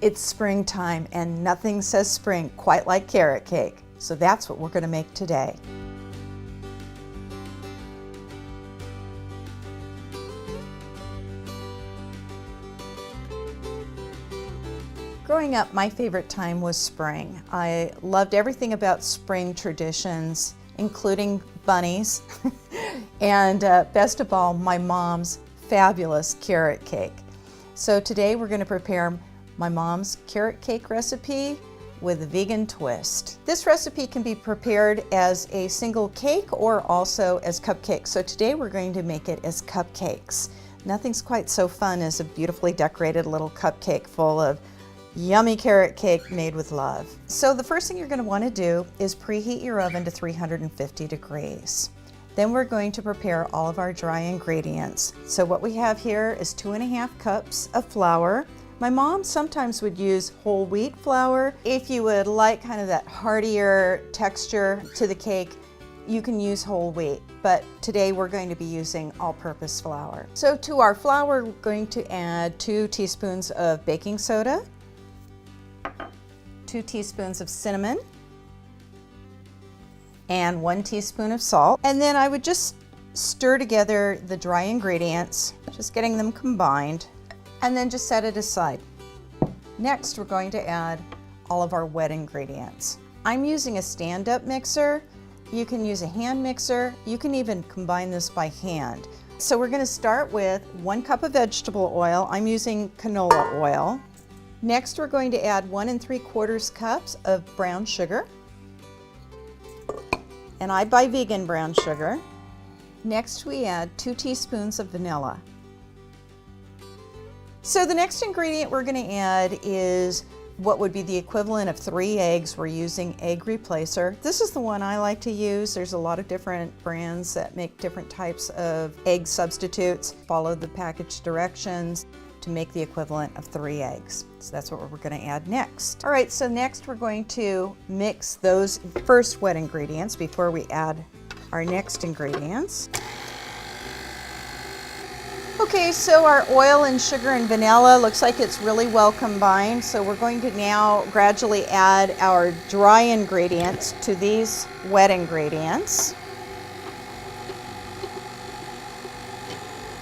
It's springtime and nothing says spring quite like carrot cake. So that's what we're going to make today. Growing up, my favorite time was spring. I loved everything about spring traditions, including bunnies, and best of all, my mom's fabulous carrot cake. So today we're going to prepare my mom's carrot cake recipe with a vegan twist. This recipe can be prepared as a single cake or also as cupcakes. So today we're going to make it as cupcakes. Nothing's quite so fun as a beautifully decorated little cupcake full of yummy carrot cake made with love. So the first thing you're going to want to do is preheat your oven to 350 degrees. Then we're going to prepare all of our dry ingredients. So what we have here is 2.5 cups of flour. My mom sometimes would use whole wheat flour. If you would like kind of that heartier texture to the cake, you can use whole wheat, but today we're going to be using all-purpose flour. So to our flour, we're going to add 2 teaspoons of baking soda, 2 teaspoons of cinnamon, and 1 teaspoon of salt. And then I would just stir together the dry ingredients, just getting them combined, and then just set it aside. Next, we're going to add all of our wet ingredients. I'm using a stand-up mixer. You can use a hand mixer. You can even combine this by hand. So we're going to start with 1 cup of vegetable oil. I'm using canola oil. Next, we're going to add 1 3/4 cups of brown sugar. And I buy vegan brown sugar. Next, we add 2 teaspoons of vanilla. So the next ingredient we're going to add is what would be the equivalent of 3 eggs. We're using egg replacer. This is the one I like to use. There's a lot of different brands that make different types of egg substitutes. Follow the package directions to make the equivalent of 3 eggs. So that's what we're going to add next. All right, so next we're going to mix those first wet ingredients before we add our next ingredients. Okay, so our oil and sugar and vanilla looks like it's really well combined. So we're going to now gradually add our dry ingredients to these wet ingredients.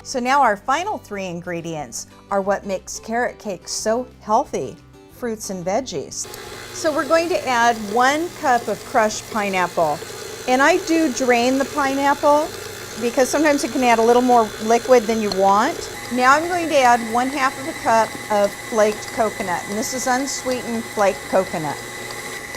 So now our final 3 ingredients are what makes carrot cake so healthy, fruits and veggies. So we're going to add 1 cup of crushed pineapple. And I do drain the pineapple because sometimes it can add a little more liquid than you want. Now I'm going to add 1/2 cup of flaked coconut, and this is unsweetened flaked coconut.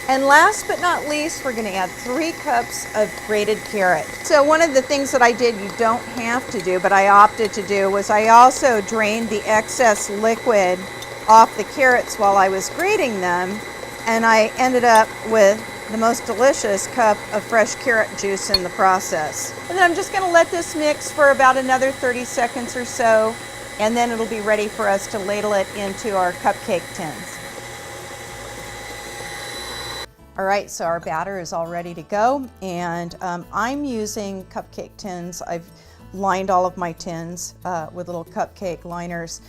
And last but not least, we're going to add 3 cups of grated carrot. So one of the things that I did, you don't have to do, but I opted to do, was I also drained the excess liquid off the carrots while I was grating them, and I ended up with the most delicious cup of fresh carrot juice in the process. And then I'm just going to let this mix for about another 30 seconds or so, and then it'll be ready for us to ladle it into our cupcake tins. All right, so our batter is all ready to go, and I'm using cupcake tins. I've lined all of my tins with little cupcake liners.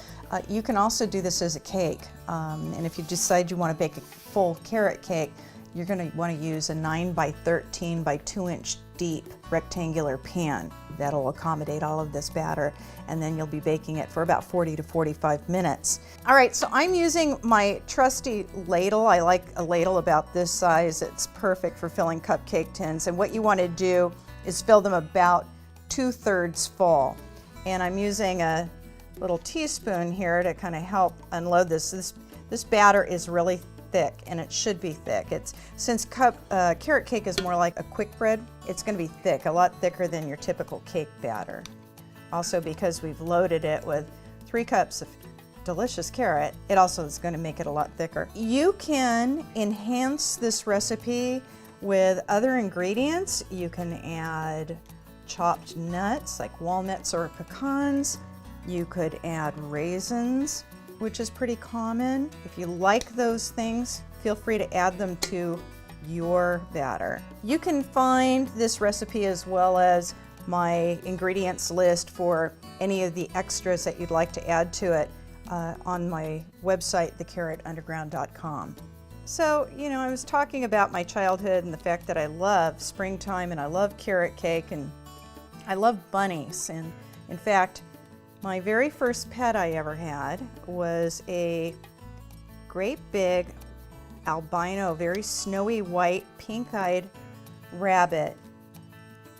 You can also do this as a cake, and if you decide you want to bake a full carrot cake, you're going to want to use a 9 by 13 by 2 inch deep rectangular pan. That'll accommodate all of this batter, and then you'll be baking it for about 40 to 45 minutes. All right, so I'm using my trusty ladle. I like a ladle about this size. It's perfect for filling cupcake tins, and what you want to do is fill them about 2/3 full. And I'm using a little teaspoon here to kind of help unload this. This batter is really thick, and it should be thick. Since carrot cake is more like a quick bread, it's going to be thick, a lot thicker than your typical cake batter. Also, because we've loaded it with 3 cups of delicious carrot, it also is going to make it a lot thicker. You can enhance this recipe with other ingredients. You can add chopped nuts like walnuts or pecans. You could add raisins, which is pretty common. If you like those things, feel free to add them to your batter. You can find this recipe as well as my ingredients list for any of the extras that you'd like to add to it on my website, thecarrotunderground.com. So, you know, I was talking about my childhood and the fact that I love springtime and I love carrot cake and I love bunnies. And in fact, my very first pet I ever had was a great big albino, very snowy white, pink-eyed rabbit.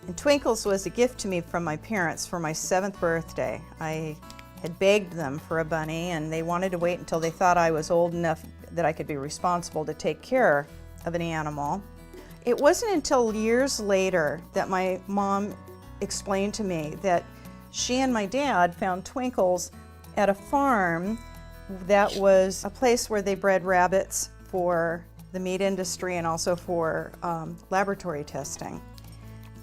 And Twinkles was a gift to me from my parents for my 7th birthday. I had begged them for a bunny and they wanted to wait until they thought I was old enough that I could be responsible to take care of an animal. It wasn't until years later that my mom explained to me that she and my dad found Twinkles at a farm that was a place where they bred rabbits for the meat industry and also for laboratory testing.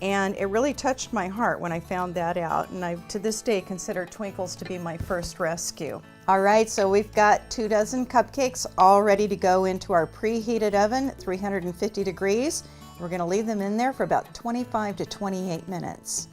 And it really touched my heart when I found that out, and I, to this day, consider Twinkles to be my first rescue. All right, so we've got 2 dozen cupcakes all ready to go into our preheated oven at 350 degrees. We're gonna leave them in there for about 25 to 28 minutes.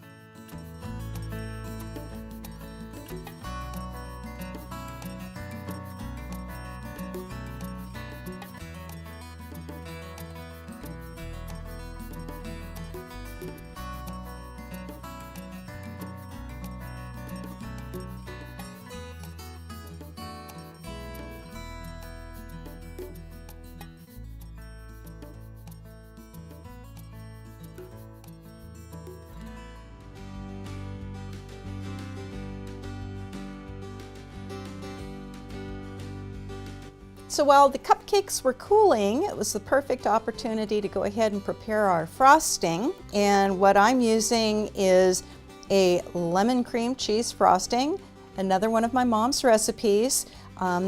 So while the cupcakes were cooling, it was the perfect opportunity to go ahead and prepare our frosting. And what I'm using is a lemon cream cheese frosting, another one of my mom's recipes,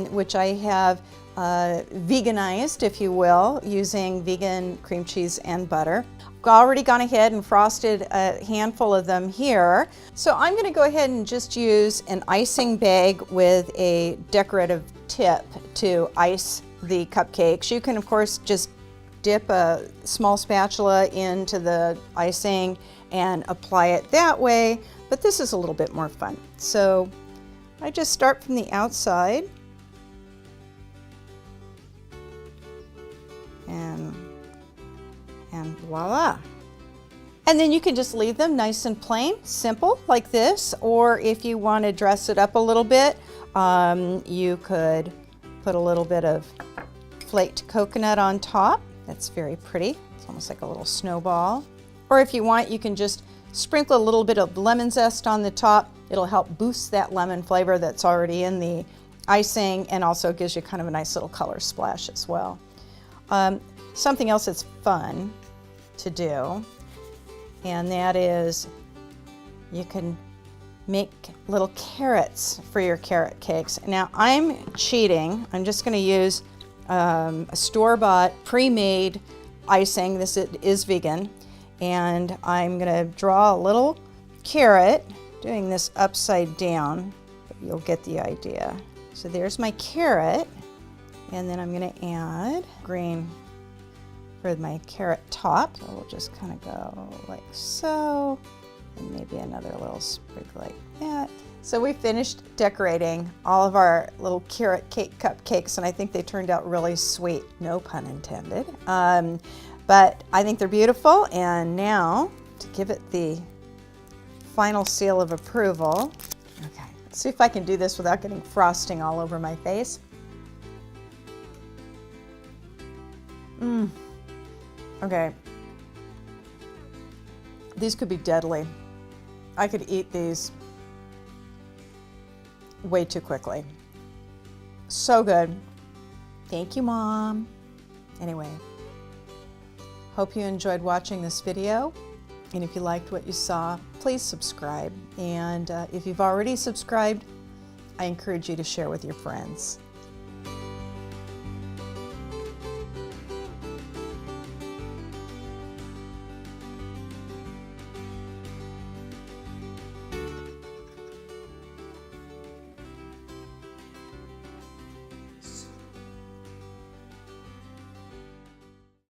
which I have veganized, if you will, using vegan cream cheese and butter. I've already gone ahead and frosted a handful of them here. So I'm going to go ahead and just use an icing bag with a decorative tip to ice the cupcakes. You can of course just dip a small spatula into the icing and apply it that way, but this is a little bit more fun. So I just start from the outside and voila. And then you can just leave them nice and plain, simple like this, or if you want to dress it up a little bit, you could put a little bit of flaked coconut on top. That's very pretty. It's almost like a little snowball. Or if you want, you can just sprinkle a little bit of lemon zest on the top. It'll help boost that lemon flavor that's already in the icing and also gives you kind of a nice little color splash as well. Something else that's fun to do, and that is you can make little carrots for your carrot cakes. Now I'm cheating. I'm just going to use a store-bought pre-made icing. This is vegan, and I'm going to draw a little carrot, doing this upside down, but you'll get the idea. So there's my carrot, and then I'm going to add green for my carrot top. So we'll just kind of go like so, and maybe another little sprinkle like that. So we finished decorating all of our little carrot cake cupcakes, and I think they turned out really sweet, no pun intended. But I think they're beautiful, and now to give it the final seal of approval. Okay, let's see if I can do this without getting frosting all over my face. Okay, these could be deadly. I could eat these way too quickly. So good. Thank you, Mom. Anyway, hope you enjoyed watching this video. And if you liked what you saw, please subscribe. And if you've already subscribed, I encourage you to share with your friends.